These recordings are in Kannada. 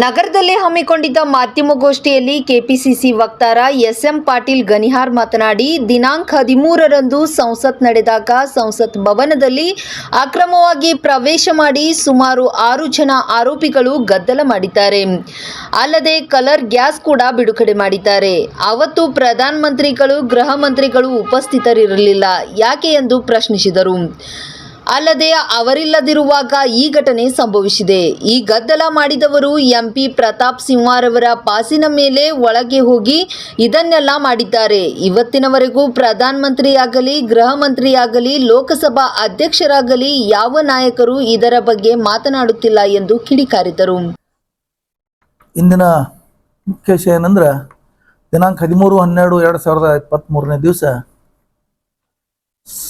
ನಗರದಲ್ಲಿ ಹಮ್ಮಿಕೊಂಡಿದ್ದ ಮಾಧ್ಯಮಗೋಷ್ಠಿಯಲ್ಲಿ ಕೆಪಿಸಿಸಿ ವಕ್ತಾರ ಎಸ್ಎಂ ಪಾಟೀಲ್ ಗನಿಹಾರ್ ಮಾತನಾಡಿ, ದಿನಾಂಕ 13ರಂದು ಸಂಸತ್ ನಡೆದಾಗ ಸಂಸತ್ ಭವನದಲ್ಲಿ ಅಕ್ರಮವಾಗಿ ಪ್ರವೇಶ ಮಾಡಿ ಸುಮಾರು 6 ಜನ ಆರೋಪಿಗಳು ಗದ್ದಲ ಮಾಡಿದ್ದಾರೆ. ಅಲ್ಲದೆ ಕಲರ್ ಗ್ಯಾಸ್ ಕೂಡ ಬಿಡುಗಡೆ ಮಾಡಿದ್ದಾರೆ. ಅವತ್ತು ಪ್ರಧಾನಮಂತ್ರಿಗಳು, ಗೃಹ ಮಂತ್ರಿಗಳು ಉಪಸ್ಥಿತರಿರಲಿಲ್ಲ ಯಾಕೆ ಎಂದು ಪ್ರಶ್ನಿಸಿದರು. ಅಲ್ಲದೆ ಅವರಿಲ್ಲದಿರುವಾಗ ಈ ಘಟನೆ ಸಂಭವಿಸಿದೆ. ಈ ಗದ್ದಲ ಮಾಡಿದವರು ಎಂಪಿ ಪ್ರತಾಪ್ ಸಿಂಹರವರ ಪಾಸಿನ ಮೇಲೆ ಒಳಗೆ ಹೋಗಿ ಇದನ್ನೆಲ್ಲ ಮಾಡಿದ್ದಾರೆ. ಇವತ್ತಿನವರೆಗೂ ಪ್ರಧಾನಮಂತ್ರಿಯಾಗಲಿ, ಗೃಹ ಮಂತ್ರಿಯಾಗಲಿ, ಲೋಕಸಭಾ ಅಧ್ಯಕ್ಷರಾಗಲಿ ಯಾವ ನಾಯಕರು ಇದರ ಬಗ್ಗೆ ಮಾತನಾಡುತ್ತಿಲ್ಲ ಎಂದು ಕಿಡಿಕಾರಿದರು. ಇಂದಿನ ಮುಖ್ಯ ವಿಷಯ ಏನಂದ್ರೆ, ದಿನಾಂಕ 13/12/2023 ದಿವಸ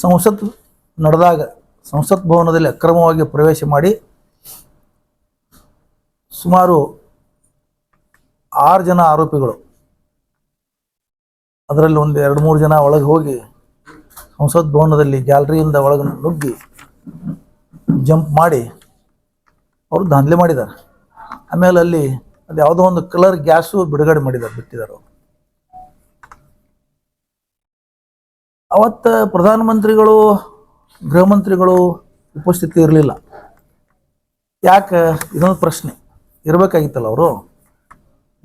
ಸಂಸತ್ ನಡೆದಾಗ ಸಂಸತ್ ಭವನದಲ್ಲಿ ಅಕ್ರಮವಾಗಿ ಪ್ರವೇಶ ಮಾಡಿ ಸುಮಾರು 6 ಜನ ಆರೋಪಿಗಳು, ಅದರಲ್ಲಿ ಒಂದು 2-3 ಜನ ಒಳಗೆ ಹೋಗಿ ಸಂಸತ್ ಭವನದಲ್ಲಿ ಗ್ಯಾಲರಿಯಿಂದ ಒಳಗೆ ನುಗ್ಗಿ ಜಂಪ್ ಮಾಡಿ ಅವರು ದಾಂಧಲೆ ಮಾಡಿದ್ದಾರೆ. ಆಮೇಲೆ ಅಲ್ಲಿ ಅದು ಯಾವುದೋ ಒಂದು ಕಲರ್ ಗ್ಯಾಸು ಬಿಡುಗಡೆ ಬಿಟ್ಟಿದ್ದಾರೆ. ಅವತ್ತು ಪ್ರಧಾನಮಂತ್ರಿಗಳು, ಗೃಹ ಮಂತ್ರಿಗಳು ಉಪಸ್ಥಿತಿ ಇರಲಿಲ್ಲ. ಯಾಕೆ? ಇದೊಂದು ಪ್ರಶ್ನೆ ಇರಬೇಕಾಗಿತ್ತಲ್ಲ. ಅವರು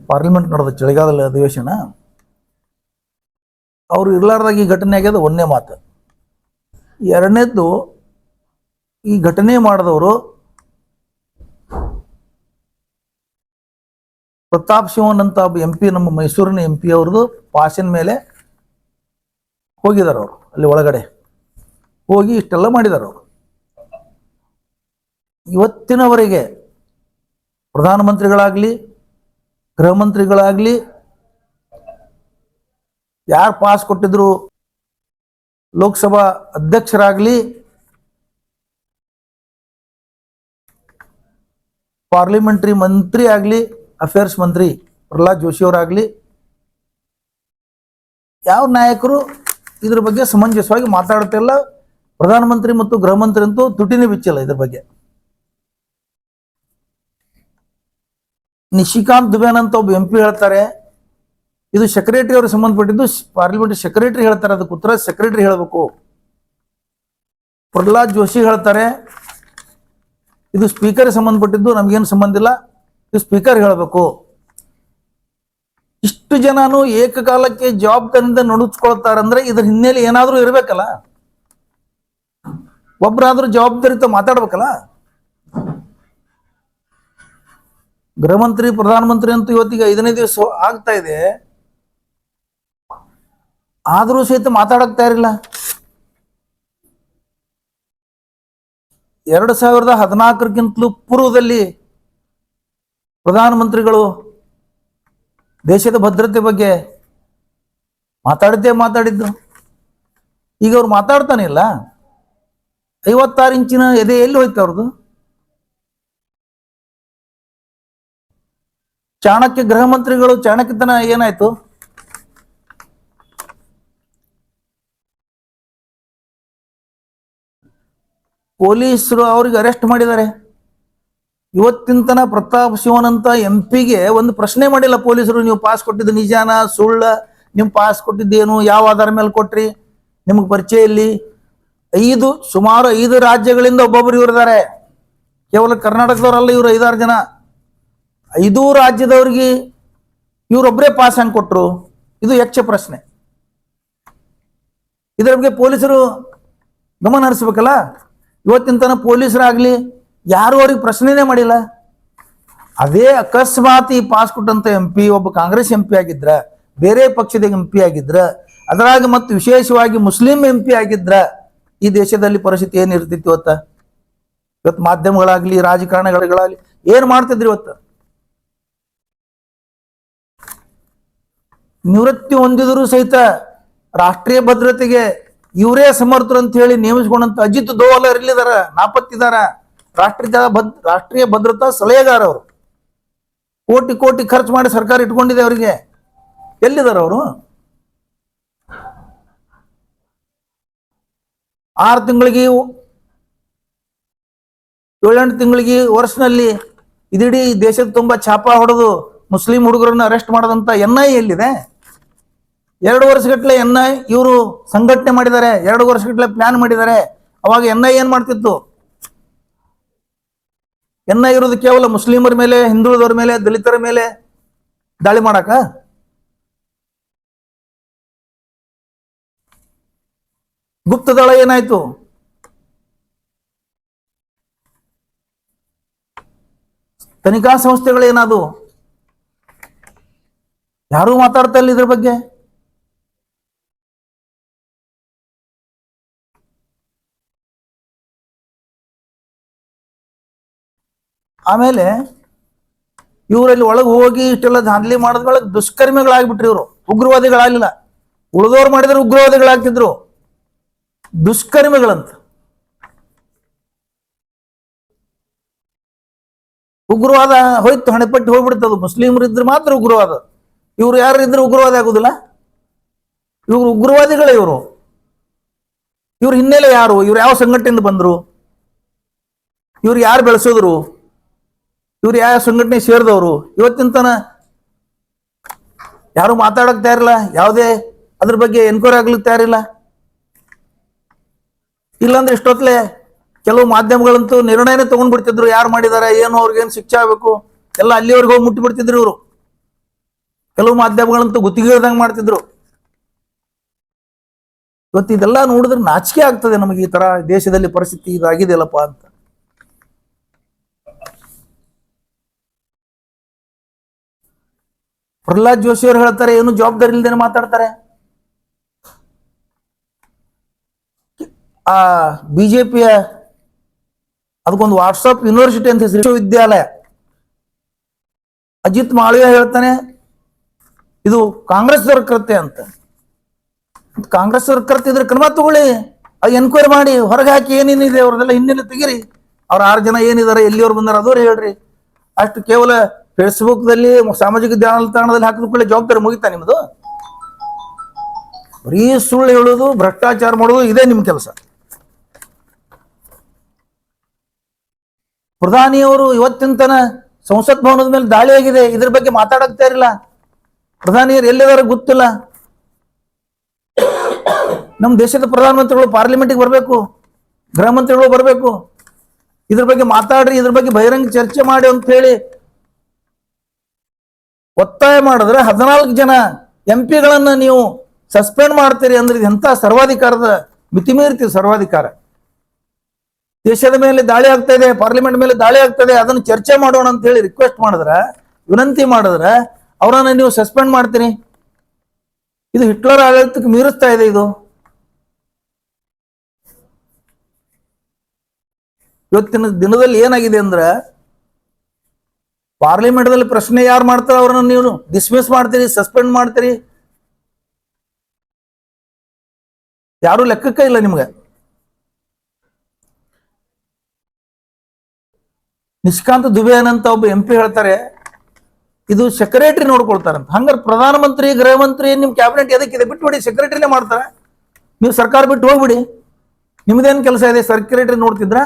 ಪಾರ್ಲಿಮೆಂಟ್ ನಡೆದ ಚಳಿಗಾಲದ ಅಧಿವೇಶನ, ಅವರು ಇರಲಾರ್ದಾಗ ಈ ಘಟನೆ ಆಗ್ಯದ. ಒಂದನೇ ಮಾತು. ಎರಡನೇದ್ದು, ಈ ಘಟನೆ ಮಾಡಿದವರು ಪ್ರತಾಪ್ ಸಿಂಹನ್ ಅಂತ MP, ನಮ್ಮ ಮೈಸೂರಿನ MP ಅವ್ರದ್ದು ಪಾಸಿನ ಮೇಲೆ ಹೋಗಿದ್ದಾರೆ. ಅವರು ಅಲ್ಲಿ ಒಳಗಡೆ ಹೋಗಿ ಇಷ್ಟೆಲ್ಲ ಮಾಡಿದ್ದಾರೆ. ಅವರು ಇವತ್ತಿನವರೆಗೆ ಪ್ರಧಾನಮಂತ್ರಿಗಳಾಗಲಿ, ಗೃಹ ಮಂತ್ರಿಗಳಾಗಲಿ, ಯಾರು ಪಾಸ್ ಕೊಟ್ಟಿದ್ರು, ಲೋಕಸಭಾ ಅಧ್ಯಕ್ಷರಾಗಲಿ, ಪಾರ್ಲಿಮೆಂಟ್ರಿ ಮಂತ್ರಿ ಆಗಲಿ, ಅಫೇರ್ಸ್ ಮಂತ್ರಿ ಪ್ರಹ್ಲಾದ್ ಜೋಶಿ ಅವರಾಗಲಿ, ಯಾವ ನಾಯಕರು ಇದ್ರ ಬಗ್ಗೆ ಸಮಂಜಸವಾಗಿ ಮಾತಾಡ್ತಿಲ್ಲ. ಪ್ರಧಾನಮಂತ್ರಿ ಮತ್ತು ಗೃಹ ಮಂತ್ರಿ ಅಂತೂ ತುಟಿನೇ ಬಿಚ್ಚಿಲ್ಲ ಇದ್ರ ಬಗ್ಗೆ. ನಿಶಿಕಾಂತ್ ದುಬೇನ್ ಅಂತ ಒಬ್ಬ MP ಹೇಳ್ತಾರೆ, ಇದು ಸೆಕ್ರೆಟರಿ ಅವ್ರಿಗೆ ಸಂಬಂಧಪಟ್ಟಿದ್ದು. ಪಾರ್ಲಿಮೆಂಟ್ ಸೆಕ್ರೆಟರಿ ಹೇಳ್ತಾರೆ, ಅದಕ್ಕೆ ಉತ್ತರ ಸೆಕ್ರೆಟರಿ ಹೇಳಬೇಕು. ಪ್ರಹ್ಲಾದ್ ಜೋಶಿ ಹೇಳ್ತಾರೆ, ಇದು ಸ್ಪೀಕರ್ ಸಂಬಂಧಪಟ್ಟಿದ್ದು, ನಮಗೇನು ಸಂಬಂಧ ಇಲ್ಲ, ಇದು ಸ್ಪೀಕರ್ ಹೇಳಬೇಕು. ಇಷ್ಟು ಜನನು ಏಕಕಾಲಕ್ಕೆ ಜವಾಬ್ದಾರಿಯಿಂದ ನುಡಿಸ್ಕೊಳ್ತಾರಂದ್ರೆ ಇದ್ರ ಹಿನ್ನೆಲೆ ಏನಾದರೂ ಇರಬೇಕಲ್ಲ. ಒಬ್ಬರಾದ್ರೂ ಜವಾಬ್ದಾರಿತ ಮಾತಾಡ್ಬೇಕಲ್ಲ. ಗೃಹ ಮಂತ್ರಿ, ಪ್ರಧಾನಮಂತ್ರಿ ಅಂತೂ ಇವತ್ತಿಗೆ 5ನೇ ದಿವಸ ಆಗ್ತಾ ಇದೆ, ಆದರೂ ಸಹಿತ ಮಾತಾಡಕ್ ತಯಾರಿಲ್ಲ. 2014ಕ್ಕಿಂತಲೂ ಪೂರ್ವದಲ್ಲಿ ಪ್ರಧಾನಮಂತ್ರಿಗಳು ದೇಶದ ಭದ್ರತೆ ಬಗ್ಗೆ ಮಾತಾಡಿದ್ದು. ಈಗ ಅವ್ರು ಮಾತಾಡ್ತಾನೆ ಇಲ್ಲ. 56 ಇಂಚಿನ ಎದೆ ಎಲ್ಲಿ ಹೋಯ್ತು ಅವ್ರದ್ದು? ಚಾಣಕ್ಯ ಗೃಹ ಮಂತ್ರಿಗಳು ಚಾಣಕ್ಯತನ ಏನಾಯ್ತು? ಪೊಲೀಸರು ಅವ್ರಿಗೆ ಅರೆಸ್ಟ್ ಮಾಡಿದ್ದಾರೆ. ಇವತ್ತಿನ ಪ್ರತಾಪ್ ಸಿಂಹನ್ ಅಂತ MP ಒಂದು ಪ್ರಶ್ನೆ ಮಾಡಿಲ್ಲ ಪೊಲೀಸರು. ನೀವು ಪಾಸ್ ಕೊಟ್ಟಿದ್ದು ನಿಜಾನ, ಸುಳ್ಳ? ನೀವು ಪಾಸ್ ಕೊಟ್ಟಿದ್ದೇನು, ಯಾವ ಆಧಾರ ಮೇಲೆ ಕೊಟ್ರಿ, ನಿಮ್ಗೆ ಪರಿಚಯ ಇಲ್ಲಿ? ಸುಮಾರು 5 ರಾಜ್ಯಗಳಿಂದ ಒಬ್ಬೊಬ್ಬರು ಇವರಿದ್ದಾರೆ. ಕೇವಲ ಕರ್ನಾಟಕದವರಲ್ಲ ಇವರು. 5-6 ಜನ. 5 ರಾಜ್ಯದವ್ರಿಗೆ ಇವರೊಬ್ಬರೇ ಪಾಸ್ ಹಂಗೆ ಕೊಟ್ರು? ಇದು ಯಕ್ಷ ಪ್ರಶ್ನೆ. ಇದರ ಬಗ್ಗೆ ಪೊಲೀಸರು ಗಮನ ಹರಿಸ್ಬೇಕಲ್ಲ. ಇವತ್ತಿನ ಪೊಲೀಸರಾಗ್ಲಿ ಯಾರು ಅವ್ರಿಗೆ ಪ್ರಶ್ನೆನೇ ಮಾಡಿಲ್ಲ. ಅದೇ ಅಕಸ್ಮಾತ್ ಈ ಪಾಸ್ ಕೊಟ್ಟಂತ MP ಒಬ್ಬ ಕಾಂಗ್ರೆಸ್ MP ಆಗಿದ್ರ, ಬೇರೆ ಪಕ್ಷದ MP ಆಗಿದ್ರ, ಅದರಾಗ ಮತ್ತು ವಿಶೇಷವಾಗಿ ಮುಸ್ಲಿಂ MP ಆಗಿದ್ರ ಈ ದೇಶದಲ್ಲಿ ಪರಿಸ್ಥಿತಿ ಏನಿರ್ತಿತ್ತು? ಇವತ್ತು ಮಾಧ್ಯಮಗಳಾಗ್ಲಿ, ರಾಜಕಾರಣಗಳಾಗ್ಲಿ ಏನ್ ಮಾಡ್ತಿದ್ರಿ? ಇವತ್ತು ನಿವೃತ್ತಿ ಹೊಂದಿದ್ರು ಸಹಿತ ರಾಷ್ಟ್ರೀಯ ಭದ್ರತೆಗೆ ಇವರೇ ಸಮರ್ಥರು ಅಂತ ಹೇಳಿ ನೇಮಿಸಿಕೊಂಡಂತ ಅಜಿತ್ ದೋವಲ್ ಇಲ್ಲಿದಾರ, ನಾಪತ್ತಿದಾರ. ರಾಷ್ಟ್ರೀಯ ಭದ್ರತಾ ಸಲಹೆಗಾರ ಅವರು. ಕೋಟಿ ಕೋಟಿ ಖರ್ಚು ಮಾಡಿ ಸರ್ಕಾರ ಇಟ್ಕೊಂಡಿದೆ ಅವರಿಗೆ. ಎಲ್ಲಿದ್ದಾರೆ ಅವರು? 6 ತಿಂಗಳಿಗೆ, 7-8 ತಿಂಗಳಿಗೆ, ವರ್ಷನಲ್ಲಿ ಇದಿಡೀ ದೇಶದ ತುಂಬಾ ಛಾಪ ಹೊಡೆದು ಮುಸ್ಲಿಂ ಹುಡುಗರನ್ನ ಅರೆಸ್ಟ್ ಮಾಡದಂತ NIA ಎಲ್ಲಿದೆ? 2 ವರ್ಷಗಟ್ಟಲೆ NIA ಇವರು ಸಂಘಟನೆ ಮಾಡಿದ್ದಾರೆ, 2 ವರ್ಷಗಟ್ಟಲೆ ಪ್ಲಾನ್ ಮಾಡಿದ್ದಾರೆ. ಅವಾಗ NIA ಏನ್ ಮಾಡ್ತಿತ್ತು? NIA ಇರೋದು ಕೇವಲ ಮುಸ್ಲಿಮರ ಮೇಲೆ, ಹಿಂದುಳಿದವರ ಮೇಲೆ, ದಲಿತರ ಮೇಲೆ ದಾಳಿ ಮಾಡಾಕ? ಗುಪ್ತದಳ ಏನಾಯ್ತು? ತನಿಖಾ ಸಂಸ್ಥೆಗಳೇನಾದು? ಯಾರೂ ಮಾತಾಡ್ತಾ ಇಲ್ಲ ಇದ್ರ ಬಗ್ಗೆ. ಆಮೇಲೆ ಇವರಲ್ಲಿ ಒಳಗೆ ಹೋಗಿ ಇಷ್ಟೆಲ್ಲ ದಾಂಧಲಿ ಮಾಡಿದ್ಮೇಲೆ ದುಷ್ಕರ್ಮಿಗಳಾಗ್ಬಿಟ್ರಿ ಇವರು, ಉಗ್ರವಾದಿಗಳಾಗಲಿಲ್ಲ. ಉಳಿದವ್ರು ಮಾಡಿದ್ರೆ ಉಗ್ರವಾದಿಗಳಾಗ್ತಿದ್ರು, ದುಷ್ಕರ್ಮಿಗಳಂತ. ಉಗ್ರವಾದ ಹೋಯ್ತು, ಹಣೆಪಟ್ಟಿ ಹೋಗ್ಬಿಡ್ತದು. ಮುಸ್ಲಿಮರು ಇದ್ರೆ ಮಾತ್ರ ಉಗ್ರವಾದ. ಇವ್ರು ಯಾರು ಇದ್ರೆ ಉಗ್ರವಾದ ಆಗುದಿಲ್ಲ. ಇವ್ರು ಉಗ್ರವಾದಿಗಳೇ. ಇವ್ರ ಹಿನ್ನೆಲೆ ಯಾರು? ಇವ್ರು ಯಾವ ಸಂಘಟನೆಯಿಂದ ಬಂದ್ರು? ಇವ್ರು ಯಾರು ಬೆಳೆಸಿದ್ರು? ಇವ್ರು ಯಾವ ಸಂಘಟನೆ ಸೇರಿದವರು? ಇವತ್ತಿನ ತನ ಯಾರು ಮಾತಾಡಕ್ ತಯಾರಿಲ್ಲ, ಯಾವುದೇ ಅದ್ರ ಬಗ್ಗೆ ಎನ್ಕ್ವೈರಿ ಆಗ್ಲಿಕ್ಕೆ ತಯಾರಿಲ್ಲ. ಇಲ್ಲಾಂದ್ರೆ ಇಷ್ಟೊತ್ತಲೆ ಕೆಲವು ಮಾಧ್ಯಮಗಳಂತೂ ನಿರ್ಣಯನೇ ತಗೊಂಡ್ಬಿಡ್ತಿದ್ರು, ಯಾರು ಮಾಡಿದ್ದಾರೆ, ಏನು, ಅವ್ರಿಗೇನು ಶಿಕ್ಷೆ ಆಗಬೇಕು ಎಲ್ಲ ಅಲ್ಲಿವರೆಗೆ ಹೋಗಿ ಮುಟ್ಟಿಬಿಡ್ತಿದ್ರು ಇವರು. ಕೆಲವು ಮಾಧ್ಯಮಗಳಂತೂ ಗುತ್ತಿಗೆ ಮಾಡ್ತಿದ್ರು. ಇವತ್ತು ಇದೆಲ್ಲ ನೋಡಿದ್ರೆ ನಾಚಿಕೆ ಆಗ್ತದೆ ನಮಗೆ. ಈ ತರ ದೇಶದಲ್ಲಿ ಪರಿಸ್ಥಿತಿ ಇದಾಗಿದೆಯಲ್ಲಪ್ಪ ಅಂತ. ಪ್ರಹ್ಲಾದ್ ಜೋಶಿ ಅವರು ಹೇಳ್ತಾರೆ, ಏನು ಜವಾಬ್ದಾರಿ ಇಲ್ದೇನೆ ಮಾತಾಡ್ತಾರೆ. ಆ ಬಿಜೆಪಿಯ ಅದಕ್ಕೊಂದು ವಾಟ್ಸಪ್ ಯೂನಿವರ್ಸಿಟಿ ಅಂತ ಹೆಸರು, ವಿಶ್ವವಿದ್ಯಾಲಯ. ಅಜಿತ್ ಮಾಳವಿಯಾ ಹೇಳ್ತಾನೆ ಇದು ಕಾಂಗ್ರೆಸ್ ಅವ್ರ ಕೃತ್ಯ ಅಂತ. ಕಾಂಗ್ರೆಸ್ ಅವ್ರ ಕೃತ್ಯ ಇದ್ರೆ ಕ್ರಮ ತಗೊಳ್ಳಿ, ಅದು ಎನ್ಕ್ವೈರಿ ಮಾಡಿ ಹೊರಗೆ ಹಾಕಿ ಏನೇನಿದೆ ಅವ್ರದೆಲ್ಲ ಹಿನ್ನೆಲೆ ತೆಗೀರಿ. ಅವ್ರ 6 ಜನ ಏನಿದ್ದಾರೆ, ಎಲ್ಲಿಯವ್ರು ಬಂದಾರ ಅದವ್ರು ಹೇಳ್ರಿ. ಅಷ್ಟು ಕೇವಲ ಫೇಸ್ಬುಕ್ದಲ್ಲಿ, ಸಾಮಾಜಿಕ ಜಾಲತಾಣದಲ್ಲಿ ಹಾಕಿದ ಕೂಡಲೇ ಜವಾಬ್ದಾರಿ ಮುಗಿತಾ ನಿಮ್ದು? ಬರೀ ಸುಳ್ಳು ಹೇಳೋದು, ಭ್ರಷ್ಟಾಚಾರ ಮಾಡೋದು, ಇದೇ ನಿಮ್ ಕೆಲಸ. ಪ್ರಧಾನಿಯವರು ಇವತ್ತಿನ ತನ ಸಂಸತ್ ಭವನದ ಮೇಲೆ ದಾಳಿ ಆಗಿದೆ, ಇದ್ರ ಬಗ್ಗೆ ಮಾತಾಡಕ್ತಾ ಇರಲಿಲ್ಲ. ಪ್ರಧಾನಿಯರು ಎಲ್ಲಿದಾರ ಗೊತ್ತಿಲ್ಲ. ನಮ್ಮ ದೇಶದ ಪ್ರಧಾನಮಂತ್ರಿಗಳು ಪಾರ್ಲಿಮೆಂಟ್ಗೆ ಬರಬೇಕು, ಗೃಹ ಮಂತ್ರಿಗಳು ಬರಬೇಕು, ಇದ್ರ ಬಗ್ಗೆ ಮಾತಾಡ್ರಿ, ಇದ್ರ ಬಗ್ಗೆ ಬಹಿರಂಗ ಚರ್ಚೆ ಮಾಡಿ ಅಂತ ಹೇಳಿ ಒತ್ತಾಯ ಮಾಡಿದ್ರೆ 14 ಜನ MP ಗಳನ್ನ ನೀವು ಸಸ್ಪೆಂಡ್ ಮಾಡ್ತೀರಿ ಅಂದ್ರೆ ಎಂತ ಸರ್ವಾಧಿಕಾರದ ಮಿತಿ ಮೀರ್ತೀವಿ. ಸರ್ವಾಧಿಕಾರ. ದೇಶದ ಮೇಲೆ ದಾಳಿ ಆಗ್ತಾ ಇದೆ, ಪಾರ್ಲಿಮೆಂಟ್ ಮೇಲೆ ದಾಳಿ ಆಗ್ತದೆ, ಅದನ್ನು ಚರ್ಚೆ ಮಾಡೋಣ ಅಂತ ಹೇಳಿ ರಿಕ್ವೆಸ್ಟ್ ಮಾಡಿದ್ರೆ, ವಿನಂತಿ ಮಾಡಿದ್ರೆ ಅವರನ್ನ ನೀವು ಸಸ್ಪೆಂಡ್ ಮಾಡ್ತೀರಿ. ಇದು ಹಿಟ್ಲರ್ ಆಡಳಿತಕ್ಕೆ ಮೀರಿಸ್ತಾ ಇದೆ. ಇದು ಇವತ್ತಿನ ದಿನದಲ್ಲಿ ಏನಾಗಿದೆ ಅಂದ್ರೆ, ಪಾರ್ಲಿಮೆಂಟ್ದಲ್ಲಿ ಪ್ರಶ್ನೆ ಯಾರು ಮಾಡ್ತಾರೆ ಅವ್ರನ್ನ ನೀವು ಡಿಸ್ಮಿಸ್ ಮಾಡ್ತೀರಿ, ಸಸ್ಪೆಂಡ್ ಮಾಡ್ತೀರಿ. ಯಾರು ಲೆಕ್ಕಕ್ಕೆ ಇಲ್ಲ ನಿಮ್ಗೆ. ನಿಷ್ಕಾಂತ್ ದುಬೆ ಅಂತ ಒಬ್ಬ MP ಹೇಳ್ತಾರೆ, ಇದು ಸೆಕ್ರೆಟರಿ ನೋಡ್ಕೊಳ್ತಾರಂತ. ಹಂಗಾರೆ ಪ್ರಧಾನಮಂತ್ರಿ, ಗೃಹ ಮಂತ್ರಿ, ನಿಮ್ ಕ್ಯಾಬಿನೆಟ್ ಎದಕ್ಕಿದೆ? ಬಿಟ್ಬಿಡಿ, ಸೆಕ್ರೆಟರಿನೇ ಮಾಡ್ತಾರೆ. ನೀವು ಸರ್ಕಾರ ಬಿಟ್ಟು ಹೋಗ್ಬಿಡಿ. ನಿಮ್ದೇನು ಕೆಲಸ ಇದೆ? ಸೆಕ್ರೆಟರಿ ನೋಡ್ತಿದ್ರ?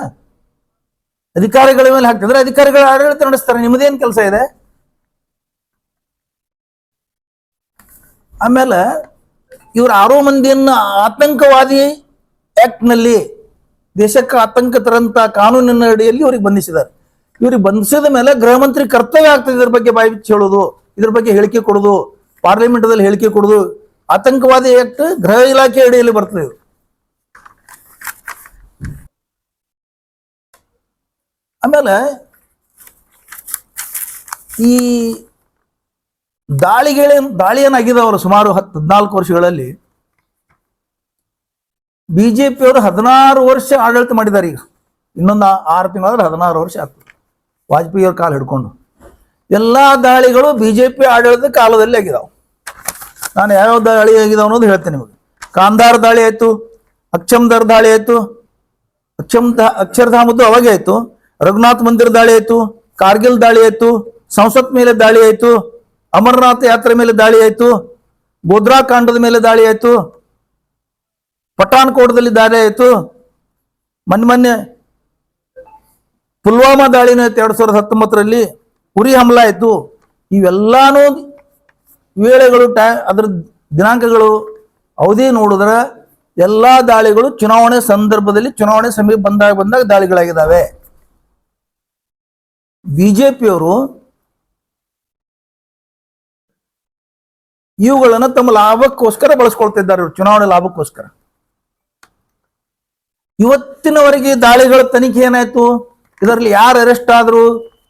ಅಧಿಕಾರಿಗಳ ಮೇಲೆ ಹಾಕ್ತಿದ್ರೆ ಅಧಿಕಾರಿಗಳ ಆಡಳಿತ ನಡೆಸ್ತಾರೆ. ನಿಮ್ದೇನ್ ಕೆಲಸ ಇದೆ? ಆಮೇಲೆ ಇವ್ರ 6 ಮಂದಿಯನ್ನ ಆತಂಕವಾದಿ ಆಕ್ಟ್ ನಲ್ಲಿ, ದೇಶಕ್ಕೆ ಆತಂಕ ತರಂತ ಕಾನೂನಿನ ಅಡಿಯಲ್ಲಿ ಇವ್ರಿಗೆ ಬಂಧಿಸಿದ್ದಾರೆ. ಇವ್ರಿಗೆ ಬಂಧಿಸಿದ ಮೇಲೆ ಗೃಹ ಮಂತ್ರಿ ಕರ್ತವ್ಯ ಆಗ್ತದೆ ಇದ್ರ ಬಗ್ಗೆ ಬಾಯಿ ಬಿಚ್ಚಿ ಹೇಳೋದು, ಇದ್ರ ಬಗ್ಗೆ ಹೇಳಿಕೆ ಕೊಡೋದು, ಪಾರ್ಲಿಮೆಂಟ್ದಲ್ಲಿ ಹೇಳಿಕೆ ಕೊಡೋದು. ಆತಂಕವಾದಿ ಆಕ್ಟ್ ಗೃಹ ಇಲಾಖೆ ಅಡಿಯಲ್ಲಿ ಬರ್ತದೆ. ಆಮೇಲೆ ಈ ದಾಳಿ ಏನಾಗಿದವರು ಸುಮಾರು 14 ವರ್ಷಗಳಲ್ಲಿ ಬಿಜೆಪಿ ಅವರು 16 ವರ್ಷ ಆಡಳಿತ ಮಾಡಿದ್ದಾರೆ. ಈಗ ಇನ್ನೊಂದು 6 ತಿಂಗಳಾದ್ರೆ 16 ವರ್ಷ ಆಗ್ತದೆ ವಾಜಪೇಯಿ ಅವ್ರ ಕಾಲ ಹಿಡ್ಕೊಂಡು. ಎಲ್ಲಾ ದಾಳಿಗಳು ಬಿಜೆಪಿ ಆಡಳಿತ ಕಾಲದಲ್ಲಿ ಆಗಿದಾವೆ. ನಾನು ಯಾವ್ಯಾವ ದಾಳಿ ಆಗಿದಾವ ಅನ್ನೋದು ಹೇಳ್ತೇನೆ ನಿಮಗೆ. ಕಾಂದಾರ್ ದಾಳಿ ಆಯ್ತು, ಅಕ್ಷಮ್ದಾರ್ ದಾಳಿ ಆಯ್ತು, ಅಕ್ಷರಧಾಮದ್ದು ಅವಾಗೆ ಆಯ್ತು. ರಘುನಾಥ್ ಮಂದಿರ ದಾಳಿ ಆಯ್ತು, ಕಾರ್ಗಿಲ್ ದಾಳಿ ಆಯ್ತು, ಸಂಸತ್ ಮೇಲೆ ದಾಳಿ ಆಯ್ತು, ಅಮರನಾಥ ಯಾತ್ರೆ ಮೇಲೆ ದಾಳಿ ಆಯ್ತು, ಗೋಧ್ರಾ ಕಾಂಡದ ಮೇಲೆ ದಾಳಿ ಆಯ್ತು, ಪಠಾನ್ಕೋಟದಲ್ಲಿ ದಾಳಿ ಆಯ್ತು, ಮೊನ್ನೆ ಪುಲ್ವಾಮಾ ದಾಳಿನ 2019ರಲ್ಲಿ ಉರಿ ಹಮ್ಲಾ ಆಯ್ತು. ಇವೆಲ್ಲಾನು ವೇಳೆಗಳು ಅದ್ರ ದಿನಾಂಕಗಳು ಅವಧಿ ನೋಡಿದ್ರೆ ಎಲ್ಲಾ ದಾಳಿಗಳು ಚುನಾವಣೆ ಸಂದರ್ಭದಲ್ಲಿ, ಚುನಾವಣೆ ಸಮೀಪ ಬಂದಾಗ ದಾಳಿಗಳಾಗಿದ್ದಾವೆ. ಬಿಜೆಪಿಯವರು ಇವುಗಳನ್ನು ತಮ್ಮ ಲಾಭಕ್ಕೋಸ್ಕರ ಬಳಸ್ಕೊಳ್ತಿದ್ದಾರೆ, ಚುನಾವಣೆ ಲಾಭಕ್ಕೋಸ್ಕರ. ಇವತ್ತಿನವರೆಗೆ ದಾಳಿಗಳ ತನಿಖೆ ಏನಾಯ್ತು? ಇದರಲ್ಲಿ ಯಾರು ಅರೆಸ್ಟ್ ಆದ್ರು,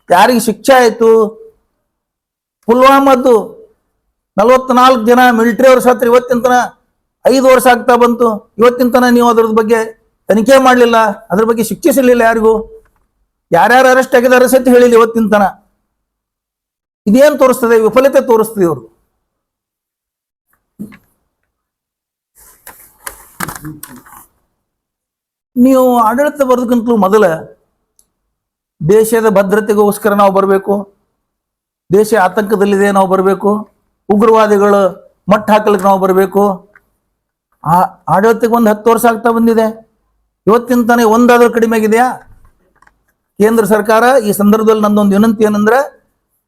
ಯಾರಿಗೆ ಶಿಕ್ಷೆ ಆಯ್ತು? ಪುಲ್ವಾಮದ್ದು 44 ಜನ ಮಿಲಿಟರಿ ಅವರು ಸತ್ರ, ಇವತ್ತಿನ ತನ 5 ವರ್ಷ ಆಗ್ತಾ ಬಂತು. ಇವತ್ತಿನ ತನ ನೀವು ಅದ್ರ ಬಗ್ಗೆ ತನಿಖೆ ಮಾಡಲಿಲ್ಲ, ಅದ್ರ ಬಗ್ಗೆ ಶಿಕ್ಷಿಸಲಿಲ್ಲ ಯಾರಿಗೂ. ಯಾರ್ಯಾರು ಅರೆಸ್ಟ್ ಆಗಿದ್ದಾರೆ ಸತ್ಯ ಹೇಳಿಲ್ಲ ಇವತ್ತಿನ ತನ. ಇದೇನು ತೋರಿಸ್ತದೆ? ವಿಫಲತೆ ತೋರಿಸ್ತದೆ ಇವರು. ನೀವು ಆಡಳಿತ ಬರೋದಕ್ಕಿಂತಲೂ ಮೊದಲ ದೇಶದ ಭದ್ರತೆಗೋಸ್ಕರ ನಾವು ಬರಬೇಕು, ದೇಶ ಆತಂಕದಲ್ಲಿದೆ ನಾವು ಬರಬೇಕು, ಉಗ್ರವಾದಿಗಳು ಮಟ್ಟ ಹಾಕಲಿಕ್ಕೆ ನಾವು ಬರಬೇಕು. ಆಡಳಿತಕ್ಕೆ ಒಂದು 10 ವರ್ಷ ಆಗ್ತಾ ಬಂದಿದೆ. ಇವತ್ತಿನ ತಾನೇ ಒಂದಾದ್ರೂ ಕಡಿಮೆ ಆಗಿದೆಯಾ? ಕೇಂದ್ರ ಸರ್ಕಾರ ಈ ಸಂದರ್ಭದಲ್ಲಿ ನಂದೊಂದು ವಿನಂತಿ ಏನಂದ್ರೆ,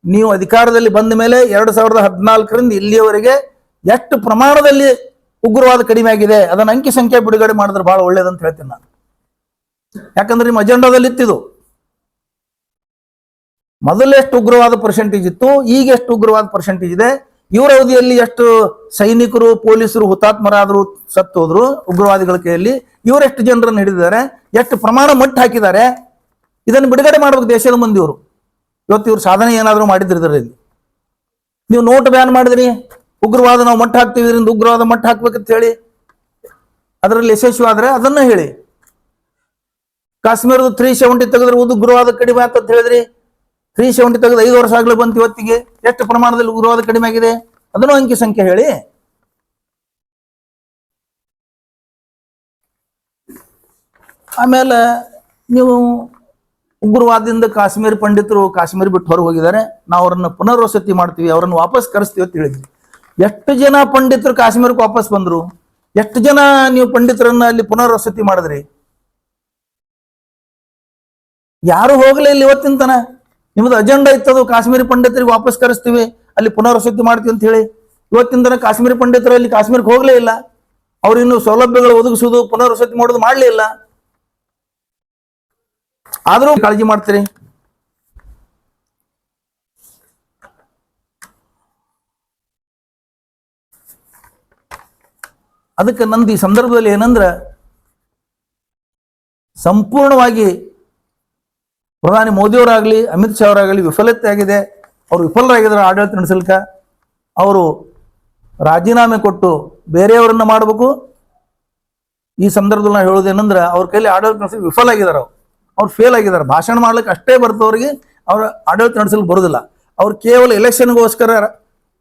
ನೀವು ಅಧಿಕಾರದಲ್ಲಿ ಬಂದ ಮೇಲೆ 2014ರಿಂದ ಇಲ್ಲಿಯವರೆಗೆ ಎಷ್ಟು ಪ್ರಮಾಣದಲ್ಲಿ ಉಗ್ರವಾದ ಕಡಿಮೆ ಆಗಿದೆ ಅದನ್ನ ಅಂಕಿ ಸಂಖ್ಯೆ ಬಿಡುಗಡೆ ಮಾಡಿದ್ರೆ ಬಹಳ ಒಳ್ಳೇದಂತ ಹೇಳ್ತೀನಿ ನಾನು. ಯಾಕಂದ್ರೆ ನಿಮ್ಮ ಅಜೆಂಡಾದಲ್ಲಿ ಇತ್ತಿದು. ಮೊದಲೆಷ್ಟು ಉಗ್ರವಾದ ಪರ್ಸೆಂಟೇಜ್ ಇತ್ತು, ಈಗ ಎಷ್ಟು ಉಗ್ರವಾದ ಪರ್ಸೆಂಟೇಜ್ ಇದೆ, ಇವರ ಅವಧಿಯಲ್ಲಿ ಎಷ್ಟು ಸೈನಿಕರು ಪೊಲೀಸರು ಹುತಾತ್ಮರಾದ್ರು, ಸತ್ತೋದ್ರು ಉಗ್ರವಾದಿಗಳ ಕೈಯಲ್ಲಿ, ಇವರೆಷ್ಟು ಜನರನ್ನು ಹಿಡಿದಿದ್ದಾರೆ, ಎಷ್ಟು ಪ್ರಮಾಣ ಮಟ್ಟ ಹಾಕಿದ್ದಾರೆ, ಇದನ್ನು ಬಿಡುಗಡೆ ಮಾಡ್ಬೇಕು ದೇಶದ ಮಂದಿ. ಇವರು ಇವತ್ತು ಇವ್ರು ಸಾಧನೆ ಏನಾದರೂ ಮಾಡಿದ್ರು ಇದರಲ್ಲಿ. ನೀವು ನೋಟ್ ಬ್ಯಾನ್ ಮಾಡಿದ್ರಿ, ಉಗ್ರವಾದ ನಾವು ಮಟ್ಟ ಹಾಕ್ತೀವಿ, ಇದರಿಂದ ಉಗ್ರವಾದ ಮಟ್ಟ ಹಾಕ್ಬೇಕಂತ ಹೇಳಿ ಅದರಲ್ಲಿ ಯಶಸ್ವಿ ಆದ್ರೆ ಅದನ್ನ ಹೇಳಿ. ಕಾಶ್ಮೀರದ 370 ತೆಗೆದ್ರೆ ಉಗ್ರವಾದ ಕಡಿಮೆ ಆತ ಅಂತ ಹೇಳಿದ್ರಿ, 370 ತೆಗೆದು 5 ವರ್ಷ ಆಗ್ಲೇ ಬಂತು. ಇವತ್ತಿಗೆ ಎಷ್ಟು ಪ್ರಮಾಣದಲ್ಲಿ ಉಗ್ರವಾದ ಕಡಿಮೆ ಆಗಿದೆ ಅದನ್ನು ಅಂಕಿ ಸಂಖ್ಯೆ ಹೇಳಿ. ಆಮೇಲೆ ನೀವು ಉಗ್ರವಾದದಿಂದ ಕಾಶ್ಮೀರ ಪಂಡಿತರು ಕಾಶ್ಮೀರ ಬಿಟ್ಟು ಹೊರಗೆ ಹೋಗಿದ್ದಾರೆ, ನಾವು ಅವ್ರನ್ನ ಪುನರ್ವಸತಿ ಮಾಡ್ತೀವಿ, ಅವ್ರನ್ನ ವಾಪಸ್ ಕರೆಸ್ತೀವಿ ಅಂತ ಹೇಳಿದ್ವಿ. ಎಷ್ಟು ಜನ ಪಂಡಿತರು ಕಾಶ್ಮೀರಕ್ಕೆ ವಾಪಸ್ ಬಂದ್ರು? ಎಷ್ಟು ಜನ ನೀವು ಪಂಡಿತರನ್ನ ಅಲ್ಲಿ ಪುನರ್ವಸತಿ ಮಾಡಿದ್ರಿ? ಯಾರು ಹೋಗ್ಲೇ ಇಲ್ಲ ಇವತ್ತಿನ ತನ. ನಿಮ್ದು ಅಜೆಂಡಾ ಇತ್ತದು, ಕಾಶ್ಮೀರಿ ಪಂಡಿತರಿಗೆ ವಾಪಸ್ ಕರೆಸ್ತೀವಿ, ಅಲ್ಲಿ ಪುನರ್ವಸತಿ ಮಾಡ್ತೀವಿ ಅಂತ ಹೇಳಿ. ಇವತ್ತಿನ ತನ ಕಾಶ್ಮೀರಿ ಪಂಡಿತರು ಅಲ್ಲಿ ಕಾಶ್ಮೀರಕ್ಕೆ ಹೋಗ್ಲೇ ಇಲ್ಲ. ಅವ್ರು ಇನ್ನು ಸೌಲಭ್ಯಗಳು ಒದಗಿಸುವುದು, ಪುನರ್ವಸತಿ ಮಾಡೋದು ಮಾಡಲೇ ಇಲ್ಲ. ಆದ್ರೂ ಕಾಳಜಿ ಮಾಡ್ತೀರಿ. ಅದಕ್ಕೆ ನಂದು ಈ ಸಂದರ್ಭದಲ್ಲಿ ಏನಂದ್ರೆ, ಸಂಪೂರ್ಣವಾಗಿ ಪ್ರಧಾನಿ ಮೋದಿಯವರಾಗಲಿ ಅಮಿತ್ ಶಾ ಅವರಾಗಲಿ ವಿಫಲತೆ ಆಗಿದೆ. ಅವರು ವಿಫಲರಾಗಿದ್ದಾರೆ ಆಡಳಿತ ನಡೆಸಲಿಕ್ಕೆ. ಅವರು ರಾಜೀನಾಮೆ ಕೊಟ್ಟು ಬೇರೆಯವರನ್ನ ಮಾಡಬೇಕು. ಈ ಸಂದರ್ಭದಲ್ಲಿ ನಾವು ಹೇಳೋದೇನಂದ್ರೆ, ಅವ್ರ ಕೈಲಿ ಆಡಳಿತ ನಡೆಸಲಿಕ್ಕೆ ವಿಫಲ ಆಗಿದ್ದಾರೆ. ಅವ್ರು ಫೇಲ್ ಆಗಿದ್ದಾರೆ. ಭಾಷಣ ಮಾಡ್ಲಿಕ್ಕೆ ಅಷ್ಟೇ ಬರ್ತವ್ರಿಗೆ, ಅವ್ರ ಆಡಳಿತ ನಡೆಸಲಿಕ್ಕೆ ಬರೋದಿಲ್ಲ. ಅವ್ರು ಕೇವಲ ಎಲೆಕ್ಷನ್ಗೋಸ್ಕರ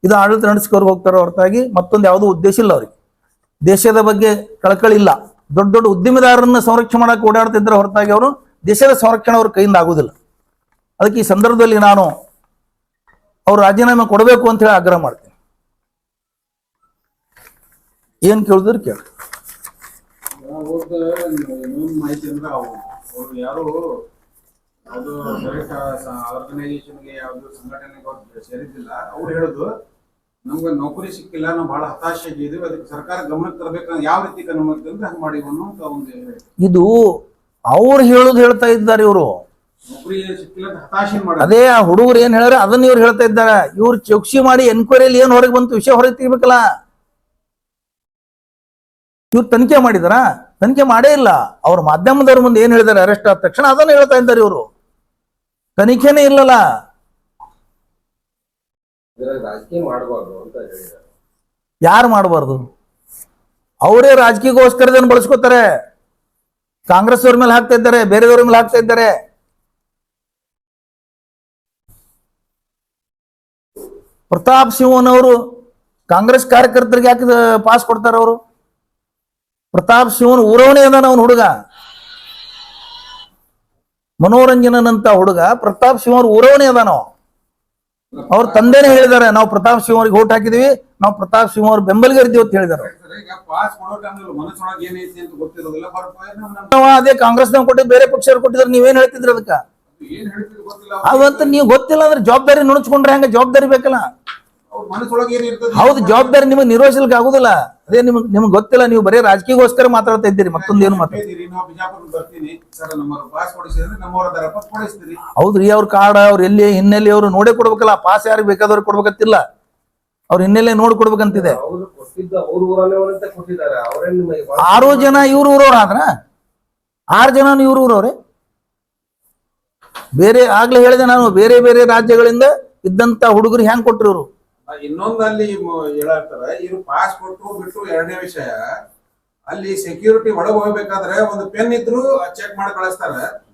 ಇದು ಆಡಳಿತ ನಡೆಸ್ಕೊಂಡು ಹೋಗ್ತಾರೋ ಹೊರತಾಗಿ ಮತ್ತೊಂದು ಯಾವುದೋ ಉದ್ದೇಶ ಇಲ್ಲ ಅವ್ರಿಗೆ. ದೇಶದ ಬಗ್ಗೆ ಕಳಕಳಿ ಇಲ್ಲ. ದೊಡ್ಡ ದೊಡ್ಡ ಉದ್ಯಮಿದಾರರನ್ನ ಸಂರಕ್ಷಣೆ ಮಾಡಕ್ಕೆ ಓಡಾಡ್ತಿದ್ರೆ ಹೊರತಾಗಿ ಅವರು ದೇಶದ ಸಂರಕ್ಷಣೆ ಅವ್ರ ಕೈಯಿಂದ ಆಗುದಿಲ್ಲ. ಅದಕ್ಕೆ ಈ ಸಂದರ್ಭದಲ್ಲಿ ನಾನು ಅವ್ರು ರಾಜೀನಾಮೆ ಕೊಡಬೇಕು ಅಂತ ಹೇಳಿ ಆಗ್ರಹ ಮಾಡ್ತೀನಿ. ಏನ್ ಕೇಳಿದ್ರೆ ಕೇಳಿ. ಮಾಹಿತಿ ಅಂದ್ರೆ ಅವರು ಯಾರು ಯಾವುದು ಆರ್ಗನೈಸೇಷನ್ಗೆ ಯಾವ್ದು ಸಂಘಟನೆಗೆ ಸೇರಿದ್ದಿಲ್ಲ. ಅವ್ರು ಹೇಳುದು ನಮ್ಗೆ ನೌಕರಿ ಸಿಕ್ಕಿಲ್ಲ, ನಾವು ಬಹಳ ಹತಾಶೆ ಆಗಿದ್ದೀವಿ, ಅದಕ್ಕೆ ಸರ್ಕಾರ ಗಮನಕ್ಕೆ ತರಬೇಕು. ಯಾವ ರೀತಿ ಗಮನಕ್ಕೆ ತಂದ್ರೆ ಹಂಗೆ ಮಾಡಿ ಅನ್ನೋ ಒಂದು ಇದು ಅವ್ರು ಹೇಳುದು ಹೇಳ್ತಾ ಇದ್ದಾರೆ. ಇವರು ನೌಕರಿ ಸಿಕ್ಕಿಲ್ಲ ಹತಾಶೆ ಮಾಡಿ, ಅದೇ ಆ ಹುಡುಗರು ಏನ್ ಹೇಳ್ಯಾರ ಅದನ್ನ ಇವ್ರು ಹೇಳ್ತಾ ಇದ್ದಾರೆ. ಇವ್ರು ಚೌಕಸಿ ಮಾಡಿ ಎನ್ಕ್ವೈರಿಯಲ್ಲಿ ಏನ್ ಹೊರಗೆ ಬಂತು ವಿಷಯ ಹೊರಗೆ ತೆಗಿಬೇಕಲ್ಲ. ಇವ್ರು ತನಿಖೆ ಮಾಡಿದಾರ? ತನಿಖೆ ಮಾಡೇ ಇಲ್ಲ. ಅವ್ರ ಮಾಧ್ಯಮದವ್ರ ಮುಂದೆ ಏನ್ ಹೇಳಿದಾರೆ ಅರೆಸ್ಟ್ ಆದ ತಕ್ಷಣ ಅದನ್ನ ಹೇಳ್ತಾ ಇದ್ದಾರೆ. ಇವರು ತನಿಖೆನೇ ಇಲ್ಲಲ್ಲ. ಯಾರು ಮಾಡಬಾರ್ದು? ಅವರೇ ರಾಜಕೀಯಕ್ಕೋಸ್ಕರ ಬಳಸ್ಕೋತಾರೆ. ಕಾಂಗ್ರೆಸ್ ಅವ್ರ ಮೇಲೆ ಹಾಕ್ತಾ ಇದ್ದಾರೆ, ಬೇರೆದವ್ರ ಮೇಲೆ ಹಾಕ್ತಾ ಇದ್ದಾರೆ. ಪ್ರತಾಪ್ ಸಿಂಹನವರು ಕಾಂಗ್ರೆಸ್ ಕಾರ್ಯಕರ್ತರಿಗೆ ಯಾಕೆ ಪಾಸ್ ಕೊಡ್ತಾರ? ಅವರು ಪ್ರತಾಪ್ ಸಿಂಹನ್ ಊರವನೇ ಅದಾನ. ಅವನ ಹುಡುಗ ಮನೋರಂಜನಂತ ಹುಡುಗ ಪ್ರತಾಪ್ ಸಿಂಹ ಅವ್ರ ಊರವನೇ ಅದಾನ. ಅವ್ರ ತಂದೆನೇ ಹೇಳಿದಾರೆ, ನಾವು ಪ್ರತಾಪ್ ಸಿಂಹ ಅವ್ರಿಗೆ ಓಟ್ ಹಾಕಿದೀವಿ, ನಾವು ಪ್ರತಾಪ್ ಸಿಂಹ ಅವ್ರ ಬೆಂಬಲಿಗರಿದ್ದೀವಿ ಅಂತ ಹೇಳಿದಾರೆ. ಅದೇ ಕಾಂಗ್ರೆಸ್ನವ್ರು ಕೊಟ್ಟಿದ್ದು, ಬೇರೆ ಪಕ್ಷವ್ರು ಕೊಟ್ಟಿದ್ರೆ ನೀವೇನ್ ಹೇಳ್ತಿದ್ರಿ ಅದಕ್ಕ? ಏನ್ ಹೇಳ್ತಿದ್ರು ಗೊತ್ತಿಲ್ಲ. ಅವಂತ ನೀವು ಗೊತ್ತಿಲ್ಲ ಅಂದ್ರೆ ಜವಾಬ್ದಾರಿ ನುಣಚ್ಕೊಂಡ್ರೆ ಹೆಂಗ? ಜವಾಬ್ದಾರಿ ಬೇಕಲ್ಲ. ಅವ್ರ ಮನಸ್ಸೊಳಗೆ ಏನ್ ಇರ್ತದೆ? ಹೌದು, ಜವಾಬ್ದಾರಿ ನಿಮಗೆ ನಿರ್ವಹಿಸ್ಲಿಕ್ಕೆ ಆಗುದಿಲ್ಲ. ಅದೇ ನಿಮ್ಗೆ ಗೊತ್ತಿಲ್ಲ. ನೀವು ಬರೀ ರಾಜಕೀಯಗೋಸ್ಕರ ಮಾತಾಡ್ತಾ ಇದ್ದೀರಿ, ಮತ್ತೊಂದೇನು ಮಾತಾಡ್ತೀರಿ. ನಾವು ಬಿಜಾಪುರ ಬರ್ತೀನಿ ಸರ್, ನಮ್ಮ ಪಾಸ್ ಕೊಡಿಸಿದ್ರೆ ನಮ್ಮವರ ದರ ಕೊಡಿಸ್ತೀರಿ. ಹೌದ್ರಿ, ಅವ್ರ ಕಾರ್ಡ್ ಅವ್ರ ಎಲ್ಲಿ ಹಿನ್ನೆಲೆ ಅವ್ರು ನೋಡೇ ಕೊಡ್ಬೇಕಲ್ಲ. ಪಾಸ್ ಯಾರಿಗೆ ಬೇಕಾದವ್ರಿಗೆ ಕೊಡ್ಬೇಕಂತಿಲ್ಲ, ಅವ್ರ ಹಿನ್ನೆಲೆ ನೋಡಿ ಕೊಡ್ಬೇಕಂತಿದೆ. 6 ಜನ ಇವ್ರ ಊರವ್ರ ಆದ್ರ 6 ಜನ ಇವ್ರ ಊರವ್ರೆ. ಬೇರೆ ಆಗ್ಲೇ ಹೇಳಿದೆ ನಾನು, ಬೇರೆ ಬೇರೆ ರಾಜ್ಯಗಳಿಂದ ಇದ್ದಂತ ಹುಡುಗರು ಹೆಂಗ್ ಕೊಟ್ರು ಇವರು. ಇನ್ನೊಂದು ಅಲ್ಲಿ ಹೇಳಾಡ್ತಾರ, ಇವ್ರು ಪಾಸ್ ಕೊಟ್ಟು ಬಿಟ್ಟು. ಎರಡನೇ ವಿಷಯ, ಅಲ್ಲಿ ಸೆಕ್ಯೂರಿಟಿ ಒಳಗೆ ಹೋಗ್ಬೇಕಾದ್ರೆ ಒಂದು ಪೆನ್ ಇದ್ರು ಚೆಕ್ ಮಾಡಿ ಕಳಿಸ್ತಾರ.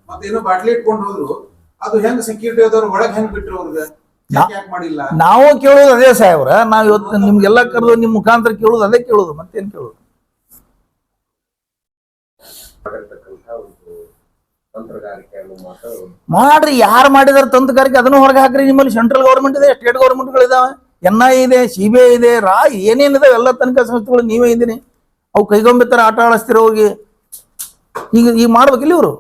ಮತ್ತೆ ಇನ್ನೂ ಬಾಟ್ಲಿ ಇಟ್ಕೊಂಡು ಹೋದ್ರು. ಅದು ಹೆಂಗ್ ಸೆಕ್ಯೂರಿಟಿ ಆದವ್ರು ಒಳಗೆ ಹೆಂಗ್ ಬಿಟ್ರು ಅವ್ರಿಗೆ? ಯಾಕೆ ಮಾಡಿಲ್ಲ? ನಾವು ಕೇಳೋದು ಅದೇ ಸಾಹೇಬ್ರ. ನಾವ್ ಇವತ್ತು ನಿಮ್ಗೆಲ್ಲ ಕರೆದು ನಿಮ್ ಮುಖಾಂತರ ಕೇಳೋದು ಅದೇ ಕೇಳೋದು, ಮತ್ತೇನ್ ಕೇಳೋದು. ಮಾಡ್ರಿ, ಯಾರು ಮಾಡಿದಾರ ತಂತ್ರಗಾರಿಕೆ ಅದನ್ನು ಹೊರಗೆ ಹಾಕ್ರಿ. ನಿಮ್ಮಲ್ಲಿ ಸೆಂಟ್ರಲ್ ಗೌರ್ಮೆಂಟ್ ಇದೆ, ಸ್ಟೇಟ್ ಗೌರ್ಮೆಂಟ್ಗಳಿದಾವೆ, NIA ಇದೆ, CBI ಇದೆ, ಏನೇನಿದಾವೆ ಎಲ್ಲ ತನಿಖಾ ಸಂಸ್ಥೆಗಳು ನೀವೇ ಇದ್ದೀನಿ. ಅವು ಕೈಗೊಂಬಿತ್ತರ ಆಟ ಆಡಿಸ್ತಿರೋ ಹೋಗಿ. ಈಗ ಮಾಡ್ಬೇಕಿಲ್ಲ ಇವರು.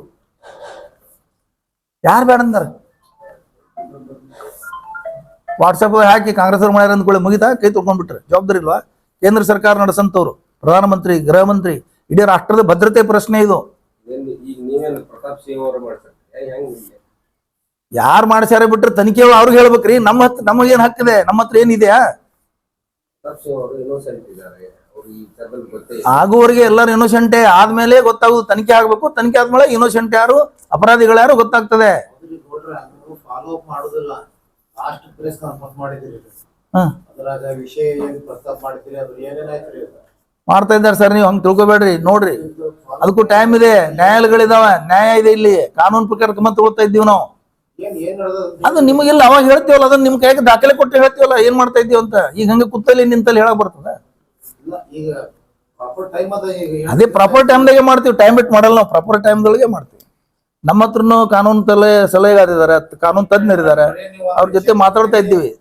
ಯಾರು ಬೇಡ ಅಂದಾರ? ವಾಟ್ಸಪ್ ಹಾಕಿ ಕಾಂಗ್ರೆಸ್ ಅವ್ರು ಮಾಡ್ಯಾರ ಅಂದ್ಕೊಳ್ಳಿ, ಮುಗಿತಾ? ಕೈ ತೊಗೊಂಡ್ಬಿಟ್ರೆ ಜವಾಬ್ದಾರಿ ಇಲ್ವಾ? ಕೇಂದ್ರ ಸರ್ಕಾರ ನಡೆಸಂತವ್ರು, ಪ್ರಧಾನಮಂತ್ರಿ, ಗೃಹ ಮಂತ್ರಿ, ಇಡೀ ರಾಷ್ಟ್ರದ ಭದ್ರತೆ ಪ್ರಶ್ನೆ ಇದು. ಯಾರು ಮಾಡ್ಸ್ಯಾರ ಬಿಟ್ರೆ ತನಿಖೆ ಅವ್ರಿಗೆ ಹೇಳ್ಬೇಕ್ರಿ. ನಮಗೇನ್ ಹಕ್ಕಿದೆ? ನಮ್ಮ ಹತ್ರ ಏನಿದೆಯಾ? ಆಗುವವರೆಗೆ ಎಲ್ಲರೂ ಇನ್ನೋಸೆಂಟೇ, ಆದ್ಮೇಲೆ ಗೊತ್ತಾಗುದು. ತನಿಖೆ ಆಗ್ಬೇಕು, ತನಿಖೆ ಆದ್ಮೇಲೆ ಇನ್ನೋಸೆಂಟ್ ಯಾರು, ಅಪರಾಧಿಗಳು ಯಾರು ಗೊತ್ತಾಗ್ತದೆ. ಮಾಡ್ತಾ ಇದ್ದಾರೆ ಸರ್, ನೀವು ಹಂಗ್ ತಿಳ್ಕೊಬೇಡ್ರಿ. ನೋಡ್ರಿ, ಅದಕ್ಕೂ ಟೈಮ್ ಇದೆ, ನ್ಯಾಯಾಲಯಗಳಿದಾವ, ನ್ಯಾಯ ಇದೆ ಇಲ್ಲಿ. ಕಾನೂನು ಪ್ರಕಾರ ಕ್ರಮ ತಗೊಳ್ತಾ ಇದ್ದೀವಿ ನಾವು. ಅದು ನಿಮಗಿಲ್ಲ, ಅವಾಗ ಹೇಳ್ತೀವಲ್ಲ, ಅದನ್ನ ನಿಮ್ ಕೈಗೆ ದಾಖಲೆ ಕೊಟ್ಟು ಹೇಳ್ತೀವಲ್ಲ ಏನ್ ಮಾಡ್ತಾ ಇದ್ದೀವಿ ಅಂತ. ಈಗ ಹಂಗೆ ಕುತ್ತಲ್ಲಿ ನಿಂತಲ್ಲಿ ಹೇಳಕ್ ಬರ್ತದ? ಅದೇ ಪ್ರಾಪರ್ ಟೈಮ್ದಾಗೆ ಮಾಡ್ತೀವಿ, ಟೈಮ್ ಬಿಟ್ಟು ಮಾಡಲ್ಲ ನಾವು. ಪ್ರಾಪರ್ ಟೈಮ್ದೊಳಗೆ ಮಾಡ್ತೀವಿ. ನಮ್ಮ ಹತ್ರನು ಕಾನೂನು ಸಲಹೆಗಾರಿದ್ದಾರೆ, ಕಾನೂನು ತಜ್ಞರಿದ್ದಾರೆ, ಅವ್ರ ಜೊತೆ ಮಾತಾಡ್ತಾ ಇದ್ದೀವಿ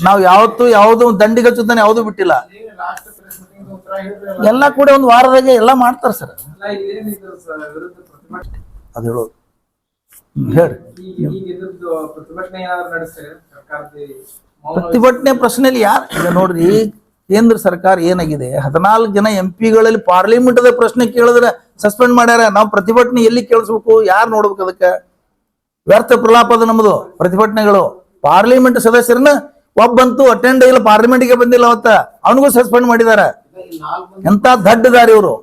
ನಾವು. ಯಾವ್ದು ದಂಡಿಗೆ ಹಚ್ಚುತ್ತಾನೆ ಯಾವ್ದು ಬಿಟ್ಟಿಲ್ಲ. ಎಲ್ಲ ಕೂಡ ಒಂದು ವಾರದಾಗೆ ಎಲ್ಲ ಮಾಡ್ತಾರ ಸರ್. ಅದು ಹೇಳೋದು ಹೇಳಿ. ಪ್ರತಿಭಟನೆ ಪ್ರಶ್ನೆಯಲ್ಲಿ ಯಾರು? ಈಗ ನೋಡ್ರಿ, ಕೇಂದ್ರ ಸರ್ಕಾರ ಏನಾಗಿದೆ, 14 ಜನ MP ಗಳಲ್ಲಿ ಪಾರ್ಲಿಮೆಂಟ್ ಪ್ರಶ್ನೆ ಕೇಳಿದ್ರೆ ಸಸ್ಪೆಂಡ್ ಮಾಡ್ಯಾರ. ನಾವು ಪ್ರತಿಭಟನೆ ಎಲ್ಲಿ ಕೇಳಿಸ್ಬೇಕು? ಯಾರು ನೋಡ್ಬೇಕು? ಅದಕ್ಕೆ ವ್ಯರ್ಥ ಪ್ರಲಾಪದ ನಮ್ಮದು ಪ್ರತಿಭಟನೆಗಳು. ಪಾರ್ಲಿಮೆಂಟ್ ಸದಸ್ಯರನ್ನ ಒಬ್ಬಂತೂ ಅಟೆಂಡ್ ಇಲ್ಲ, ಪಾರ್ಲಿಮೆಂಟ್ಗೆ ಬಂದಿಲ್ಲ, ಅವತ್ತ ಅವನಿಗೂ ಸಸ್ಪೆಂಡ್ ಮಾಡಿದ್ದಾರೆ. ಎಂತ ದಡ್ಡದಾರಿ ಇವರು.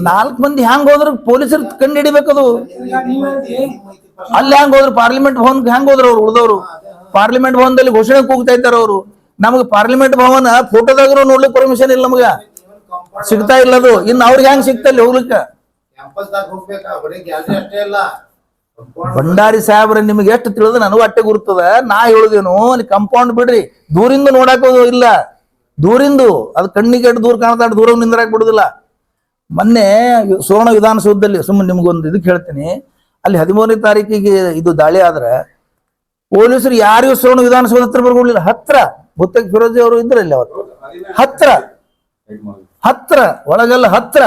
4 ಮಂದಿ ಹ್ಯಾಂಗ್ ಹೋದ್ರು? ಪೊಲೀಸರು ಕಂಡು ಹಿಡಿಬೇಕದು. ಅಲ್ಲಿ ಹ್ಯಾಂಗ್ ಹೋದ್ರು? ಪಾರ್ಲಿಮೆಂಟ್ ಭವನ್ ಹ್ಯಾಂಗ್ ಹೋದ್ರು ಅವ್ರು? ಉಳಿದವರು ಪಾರ್ಲಿಮೆಂಟ್ ಭವನದಲ್ಲಿ ಘೋಷಣೆ ಕೂಗ್ತಾ ಇದ್ದಾರೆ ಅವರು. ನಮ್ಗೆ ಪಾರ್ಲಿಮೆಂಟ್ ಭವನ ಫೋಟೋದಾಗ್ರು ನೋಡ್ಲಿಕ್ಕೆ ಪರ್ಮಿಷನ್ ಇಲ್ಲ, ನಮ್ಗ ಸಿಗ್ತಾ ಇಲ್ಲ ಅದು. ಇನ್ನು ಅವ್ರಿಗೆ ಹೆಂಗ್ ಸಿಗ್ತಲ್ಲಿ ಹೋಗ್ಲಿಕ್ಕೆ? ಭಂಡಾರಿ ಸಾಹೇಬ್ರ, ನಿಮ್ಗೆ ಎಷ್ಟು ತಿಳಿದ ನನಗೂ ಅಟ್ಟೆ ಗುರ್ತದ. ನಾ ಹೇಳುದೇನು, ಕಂಪೌಂಡ್ ಬಿಡ್ರಿ, ದೂರಿಂದ ನೋಡಾಕೋದು ಇಲ್ಲ. ದೂರಿಂದು ಅದು ಕಣ್ಣಿಗೆ ಎಷ್ಟು ದೂರ ಕಾಣ್ತಾ ದೂರ ನಿಂದ್ರಾಕ್ ಬಿಡುದಿಲ್ಲ. ಮೊನ್ನೆ ಸುವರ್ಣ ವಿಧಾನಸೌಧದಲ್ಲಿ, ಸುಮ್ಮನೆ ನಿಮ್ಗೊಂದು ಇದಕ್ಕೆ ಹೇಳ್ತೀನಿ, ಅಲ್ಲಿ 13ನೇ ತಾರೀಕಿಗೆ ಇದು ದಾಳಿ ಆದ್ರೆ ಪೊಲೀಸರು ಯಾರಿಗೂ ಸುವರ್ಣ ವಿಧಾನಸೌಧ ಹತ್ರ ಬರ್ಕೊಡ್ಲಿಲ್ಲ. ಹತ್ರ ಮುತ್ತಕ್ ಫಿರೋಜಿ ಅವರು ಇದ್ರಲ್ಲಿ ಅವತ್ತು. ಹತ್ರ ಒಳಗೆಲ್ಲ ಹತ್ರ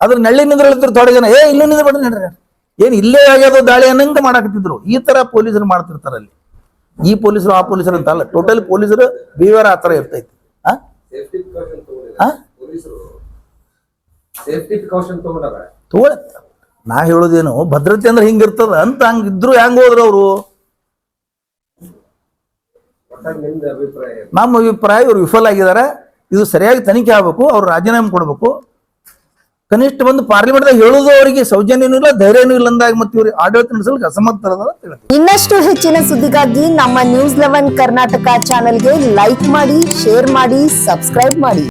ಅದ್ರ ನೆಳ್ಳಿ ನಿಂದ್ರಳಿದ್ರು ಥೋಡೆ ಜನ. ಇಲ್ಲೂ ನಿಂದ್ರಬೇಡ್ರಿ ನಡ್ರಿ, ಏನ್ ಇಲ್ಲೇ ಆಗ್ಯದ ದಾಳಿ ಅನ್ನಂಗ ಮಾಡಾಕತ್ತಿದ್ರು. ಈ ತರ ಪೊಲೀಸರು ಮಾಡ್ತಿರ್ತಾರ ಅಲ್ಲಿ. ಈ ಪೊಲೀಸರು ಆ ಪೊಲೀಸರು ಅಂತ ಅಲ್ಲ, ಟೋಟಲ್ ಪೊಲೀಸರು ಬಿಹೇವಿಯರ್ ಆ ತರ ಇರ್ತೈತಿ. ನಾ ಹೇಳೋದೇನು, ಭದ್ರತೆ ಅಂದ್ರೆ ಹಿಂಗಿರ್ತದ ಅಂತ. ಹಂಗಿದ್ರು ಹೆಂಗ್ ಹೋದ್ರು ಅವರು? ನಮ್ಮ ಅಭಿಪ್ರಾಯ ಇವ್ರು ವಿಫಲ ಆಗಿದ್ದಾರೆ. ಇದು ಸರಿಯಾಗಿ ತನಿಖೆ ಆಗ್ಬೇಕು, ಅವ್ರು ರಾಜೀನಾಮೆ ಕೊಡ್ಬೇಕು. ಕನಿಷ್ಠ ಬಂದು ಪಾರ್ಲಿಮೆಂಟ್ ಹೇಳುದು ಅವರಿಗೆ ಸೌಜನ್ಯನೂ ಇಲ್ಲ, ಧೈರ್ಯನೂ ಇಲ್ಲ ಅಂದಾಗ ಮತ್ತೆ ಇವ್ರಿಗೆ ಆಡಳಿತ ನಡೆಸಲಿಕ್ಕೆ ಅಸಮರ್ಥರದ. ಇನ್ನಷ್ಟು ಹೆಚ್ಚಿನ ಸುದ್ದಿಗಾಗಿ ನಮ್ಮ News 11 ಕರ್ನಾಟಕ ಚಾನೆಲ್ಗೆ ಲೈಕ್ ಮಾಡಿ, ಶೇರ್ ಮಾಡಿ, ಸಬ್ಸ್ಕ್ರೈಬ್ ಮಾಡಿ.